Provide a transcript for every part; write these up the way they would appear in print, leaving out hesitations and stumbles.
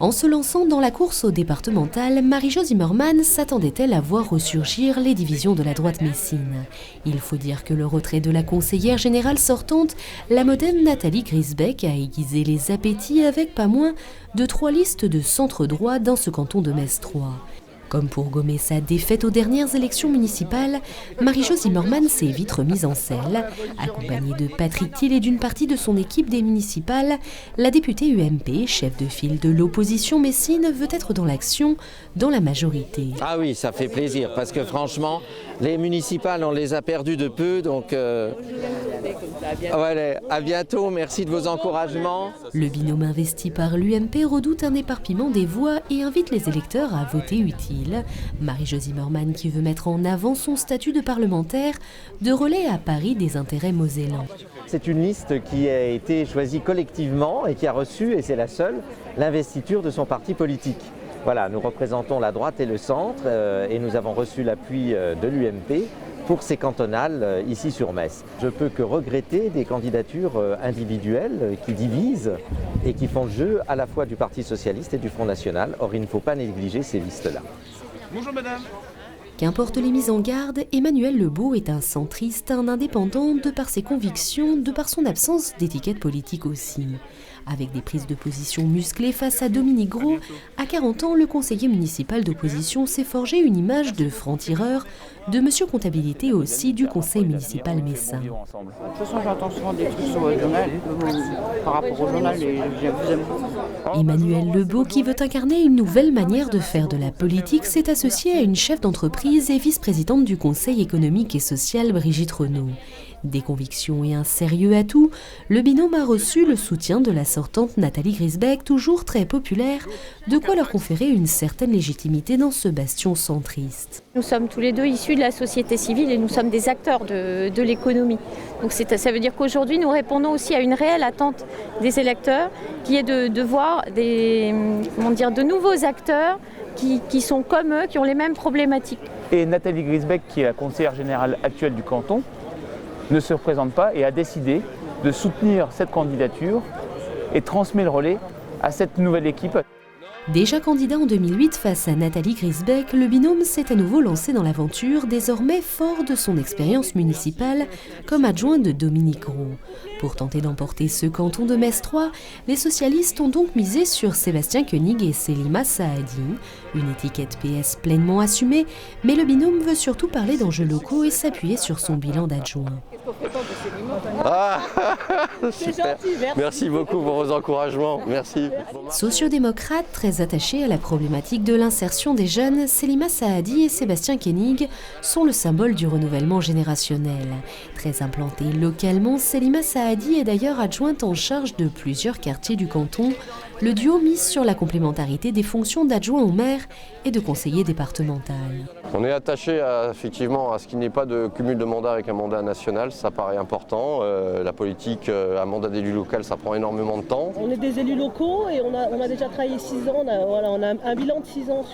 En se lançant dans la course au départemental, Marie-Jo Zimmermann s'attendait-elle à voir ressurgir les divisions de la droite messine. Il faut dire que le retrait de la conseillère générale sortante, la modem Nathalie Griesbeck, a aiguisé les appétits avec pas moins de 3 listes de centre droit dans ce canton de Metz 3. Comme pour gommer sa défaite aux dernières élections municipales, Marie-Jo Zimmermann s'est vite remise en selle. Accompagnée de Patrick Thiel et d'une partie de son équipe des municipales, la députée UMP, chef de file de l'opposition messine, veut être dans l'action, dans la majorité. Ah oui, ça fait plaisir, parce que franchement, les municipales, on les a perdues de peu, donc ouais, à bientôt, merci de vos encouragements. Le binôme investi par l'UMP redoute un éparpillement des voix et invite les électeurs à voter utile. Marie-Jo Zimmermann qui veut mettre en avant son statut de parlementaire de relais à Paris des intérêts mosellans. C'est une liste qui a été choisie collectivement et qui a reçu, et c'est la seule, l'investiture de son parti politique. Voilà, nous représentons la droite et le centre et nous avons reçu l'appui de l'UMP pour ces cantonales ici sur Metz. Je peux que regretter des candidatures individuelles qui divisent et qui font le jeu à la fois du Parti socialiste et du Front national. Or, il ne faut pas négliger ces listes-là. Bonjour madame. Qu'importe les mises en garde, Emmanuel Lebeau est un centriste, un indépendant de par ses convictions, de par son absence d'étiquette politique aussi. Avec des prises de position musclées face à Dominique Gros, à 40 ans, le conseiller municipal d'opposition s'est forgé une image de franc-tireur, de monsieur comptabilité aussi du conseil municipal messin. De toute façon, j'entends souvent des trucs sur le journal, par rapport au journal, et vous aime beaucoup. Emmanuel Lebeau, qui veut incarner une nouvelle manière de faire de la politique, s'est associé à une chef d'entreprise et vice-présidente du Conseil économique et social, Brigitte Renaud. Des convictions et un sérieux à tout, le binôme a reçu le soutien de la sortante Nathalie Griesbeck, toujours très populaire, de quoi leur conférer une certaine légitimité dans ce bastion centriste. Nous sommes tous les deux issus de la société civile et nous sommes des acteurs de l'économie. Donc ça veut dire qu'aujourd'hui nous répondons aussi à une réelle attente des électeurs, qui est de voir de nouveaux acteurs qui sont comme eux, qui ont les mêmes problématiques. Et Nathalie Griesbeck, qui est la conseillère générale actuelle du canton, ne se représente pas et a décidé de soutenir cette candidature et transmet le relais à cette nouvelle équipe. Déjà candidat en 2008 face à Nathalie Griesbeck, le binôme s'est à nouveau lancé dans l'aventure, désormais fort de son expérience municipale comme adjoint de Dominique Gros. Pour tenter d'emporter ce canton de Metz 3, les socialistes ont donc misé sur Sébastien Koenig et Selima Saadi, une étiquette PS pleinement assumée, mais le binôme veut surtout parler d'enjeux locaux et s'appuyer sur son bilan d'adjoint. Ah, super. Merci beaucoup pour vos encouragements. Merci. Sociodémocrates très attachés à la problématique de l'insertion des jeunes, Selima Saadi et Sébastien Koenig sont le symbole du renouvellement générationnel. Très implantée localement, Selima Saadi est d'ailleurs adjointe en charge de plusieurs quartiers du canton. Le duo mise sur la complémentarité des fonctions d'adjoint au maire et de conseiller départemental. On est attaché effectivement à ce qu'il n'y ait pas de cumul de mandat avec un mandat national, ça paraît important. La politique, un mandat d'élu local, ça prend énormément de temps. On est des élus locaux et on a déjà travaillé 6 ans, on a un bilan de 6 ans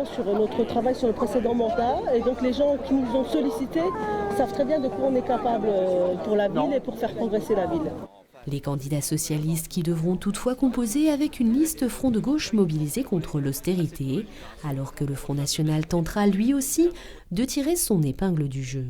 sur notre travail sur le précédent mandat. Et donc les gens qui nous ont sollicités savent très bien de quoi on est capable pour la ville et pour faire progresser la ville. Les candidats socialistes qui devront toutefois composer avec une liste Front de gauche mobilisée contre l'austérité, alors que le Front national tentera lui aussi de tirer son épingle du jeu.